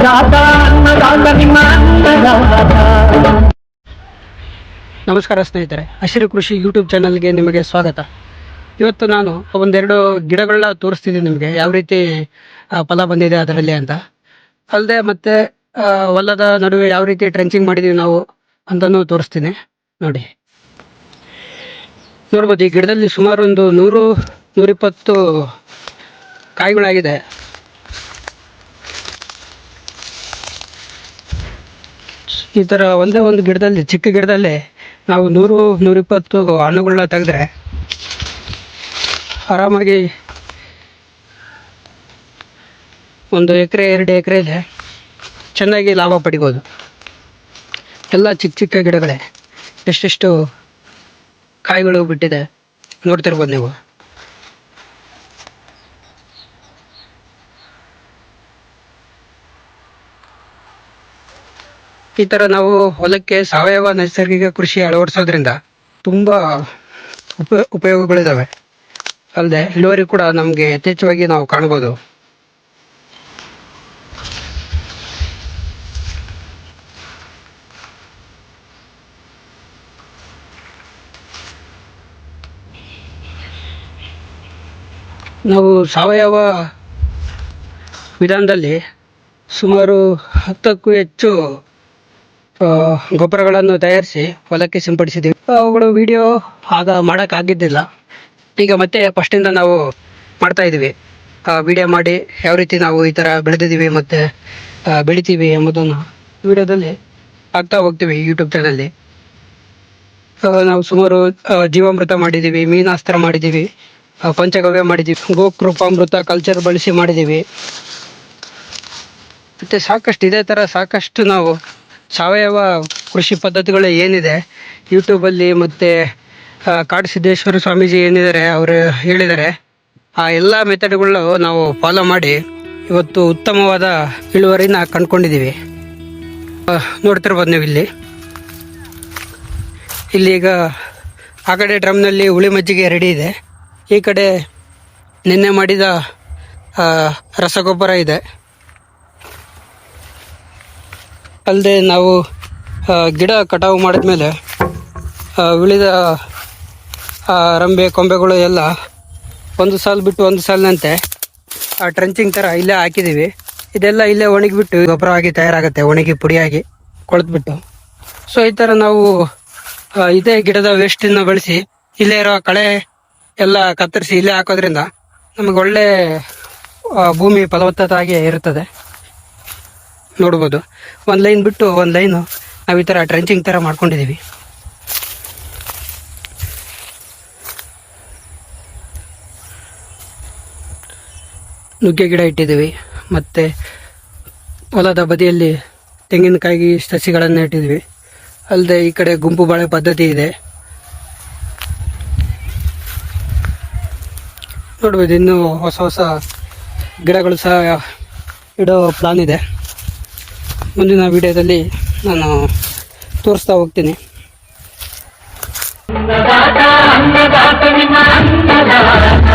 ಅನ್ನದಾತ ಅನ್ನದಾತ ನಿಮ್ಮ ಅನ್ನದಾತ. ನಮಸ್ಕಾರ ಸ್ನೇಹಿತರೆ, ಹಸಿರು ಕೃಷಿ ಯೂಟ್ಯೂಬ್ ಚಾನಲ್ಗೆ ನಿಮಗೆ ಸ್ವಾಗತ. ಇವತ್ತು ನಾನು ಒಂದೆರಡು ಗಿಡಗಳನ್ನ ತೋರಿಸ್ತಿದ್ದೀನಿ ನಿಮಗೆ, ಯಾವ ರೀತಿ ಫಲ ಬಂದಿದೆ ಅದರಲ್ಲಿ ಅಂತ. ಅಲ್ಲದೆ ಮತ್ತೆ ಹೊಲದ ನಡುವೆ ಯಾವ ರೀತಿ ಟ್ರೆಂಚಿಂಗ್ ಮಾಡಿದ್ದೀವಿ ನಾವು ಅಂತಲೂ ತೋರಿಸ್ತೀನಿ. ನೋಡ್ಬೋದು, ಈ ಗಿಡದಲ್ಲಿ ಸುಮಾರು ಒಂದು 100-120 ಕಾಯಿಗಳಾಗಿದೆ. ಈ ಥರ ಒಂದೇ ಒಂದು ಗಿಡದಲ್ಲಿ, ಚಿಕ್ಕ ಗಿಡದಲ್ಲಿ ನಾವು 100-120 ಹಣ್ಣುಗಳನ್ನ ತೆಗೆದ್ರೆ ಆರಾಮಾಗಿ 1 ಎಕರೆ 2 ಎಕರೆಯಲ್ಲಿ ಚೆನ್ನಾಗಿ ಲಾಭ ಪಡಿಬೋದು. ಎಲ್ಲ ಚಿಕ್ಕ ಚಿಕ್ಕ ಗಿಡಗಳೇ, ಎಷ್ಟೆಷ್ಟು ಕಾಯಿಗಳು ಬಿಟ್ಟಿದೆ ನೋಡ್ತಿರ್ಬೋದು ನೀವು. ಈ ಥರ ನಾವು ಹೊಲಕ್ಕೆ ಸಾವಯವ ನೈಸರ್ಗಿಕ ಕೃಷಿ ಅಳವಡಿಸೋದ್ರಿಂದ ತುಂಬ ಉಪಯೋಗಗಳಿದ್ದಾವೆ. ಅಲ್ಲದೆ ಇಳುವರಿ ಕೂಡ ನಮಗೆ ಯಥೇಚ್ಛವಾಗಿ ನಾವು ಕಾಣ್ಬೋದು. ನಾವು ಸಾವಯವ ವಿಧಾನದಲ್ಲಿ ಸುಮಾರು 10ಕ್ಕೂ ಹೆಚ್ಚು ಗೊಬ್ಬರಗಳನ್ನು ತಯಾರಿಸಿ ಹೊಲಕ್ಕೆ ಸಿಂಪಡಿಸಿದ್ದೀವಿ. ಅವುಗಳು ವಿಡಿಯೋ ಆಗ ಮಾಡೋಕ್ಕಾಗಿದ್ದಿಲ್ಲ. ಈಗ ಮತ್ತೆ ಫಸ್ಟಿಂದ ನಾವು ಮಾಡ್ತಾಯಿದ್ದೀವಿ. ವಿಡಿಯೋ ಮಾಡಿ ಯಾವ ರೀತಿ ನಾವು ಈ ಥರ ಬೆಳೆದಿದ್ದೀವಿ ಮತ್ತು ಬೆಳಿತೀವಿ ಎಂಬುದನ್ನು ವಿಡಿಯೋದಲ್ಲಿ ಹಾಕ್ತಾ ಹೋಗ್ತೀವಿ ಯೂಟ್ಯೂಬ್ ಚಾನಲ್ಲಿ. ನಾವು ಸುಮಾರು ಜೀವಾಮೃತ ಮಾಡಿದ್ದೀವಿ, ಮೀನಾಸ್ತ್ರ ಮಾಡಿದ್ದೀವಿ, ಪಂಚಗವ್ಯ ಮಾಡಿದ್ದೀವಿ, ಗೋಕೃಪಾಮೃತ ಕಲ್ಚರ್ ಬಳಸಿ ಮಾಡಿದ್ದೀವಿ. ಮತ್ತು ಸಾಕಷ್ಟು ಇದೇ ಥರ ಸಾಕಷ್ಟು ನಾವು ಸಾವಯವ ಕೃಷಿ ಪದ್ಧತಿಗಳು ಏನಿದೆ ಯೂಟ್ಯೂಬಲ್ಲಿ ಮತ್ತು ಕಾಡು ಸಿದ್ದೇಶ್ವರ ಸ್ವಾಮೀಜಿ ಏನಿದ್ದಾರೆ ಅವರು ಹೇಳಿದ್ದಾರೆ, ಆ ಎಲ್ಲ ಮೆಥಡ್ಗಳು ನಾವು ಫಾಲೋ ಮಾಡಿ ಇವತ್ತು ಉತ್ತಮವಾದ ಇಳುವರಿನ ಕಂಡುಕೊಂಡಿದ್ದೀವಿ. ನೋಡ್ತಿರ್ಬೋದು ನೀವು ಇಲ್ಲಿ ಈಗ ಆ ಕಡೆ ಡ್ರಮ್ನಲ್ಲಿ ಹುಳಿ ಮಜ್ಜಿಗೆ ರೆಡಿ ಇದೆ, ಈ ಕಡೆ ನಿನ್ನೆ ಮಾಡಿದ ರಸಗೊಬ್ಬರ ಇದೆ. ಅಲ್ಲದೆ ನಾವು ಗಿಡ ಕಟಾವು ಮಾಡಿದ್ಮೇಲೆ ಉಳಿದ ರಂಬೆ ಕೊಂಬೆಗಳು ಎಲ್ಲ ಒಂದು ಸಾಲು ಬಿಟ್ಟು ಒಂದು ಸಾಲಿನಂತೆ ಟ್ರಂಚಿಂಗ್ ಥರ ಇಲ್ಲೇ ಹಾಕಿದ್ದೀವಿ. ಇದೆಲ್ಲ ಇಲ್ಲೇ ಒಣಗಿಬಿಟ್ಟು ಗೊಬ್ಬರವಾಗಿ ತಯಾರಾಗುತ್ತೆ, ಒಣಗಿ ಪುಡಿಯಾಗಿ ಕೊಳೆತ್ಬಿಟ್ಟು. ಸೊ ಈ ಥರ ನಾವು ಇದೇ ಗಿಡದ ವೇಸ್ಟನ್ನು ಬಳಸಿ ಇಲ್ಲೇ ಇರೋ ಕಳೆ ಎಲ್ಲ ಕತ್ತರಿಸಿ ಇಲ್ಲೇ ಹಾಕೋದ್ರಿಂದ ನಮಗೆ ಒಳ್ಳೆ ಭೂಮಿ ಫಲವತ್ತತಾಗಿ ಇರುತ್ತದೆ. ನೋಡ್ಬೋದು, ಒಂದು ಲೈನ್ ಬಿಟ್ಟು ಒಂದು ಲೈನು ನಾವು ಈ ಥರ ಟ್ರೆಂಚಿಂಗ್ ಥರ ಮಾಡ್ಕೊಂಡಿದ್ದೀವಿ. ನುಗ್ಗೆ ಗಿಡ ಇಟ್ಟಿದ್ದೀವಿ, ಮತ್ತು ಹೊಲದ ಬದಿಯಲ್ಲಿ ತೆಂಗಿನಕಾಯಿ ಸಸಿಗಳನ್ನು ಇಟ್ಟಿದ್ದೀವಿ. ಅಲ್ಲದೆ ಈ ಕಡೆ ಗುಂಪು ಬಾಳೆ ಪದ್ಧತಿ ಇದೆ. ನೋಡ್ಬೋದು, ಇನ್ನೂ ಹೊಸ ಹೊಸ ಗಿಡಗಳು ಸಹ ಇಡೋ ಪ್ಲಾನ್ ಇದೆ. ಮುಂದಿನ ವಿಡಿಯೋದಲ್ಲಿ ನಾನು ತೋರಿಸ್ತಾ ಹೋಗ್ತೀನಿ. ಅನ್ನದಾತ ಅನ್ನದಾತ ನಿಮ್ಮ ಅನ್ನದಾತ.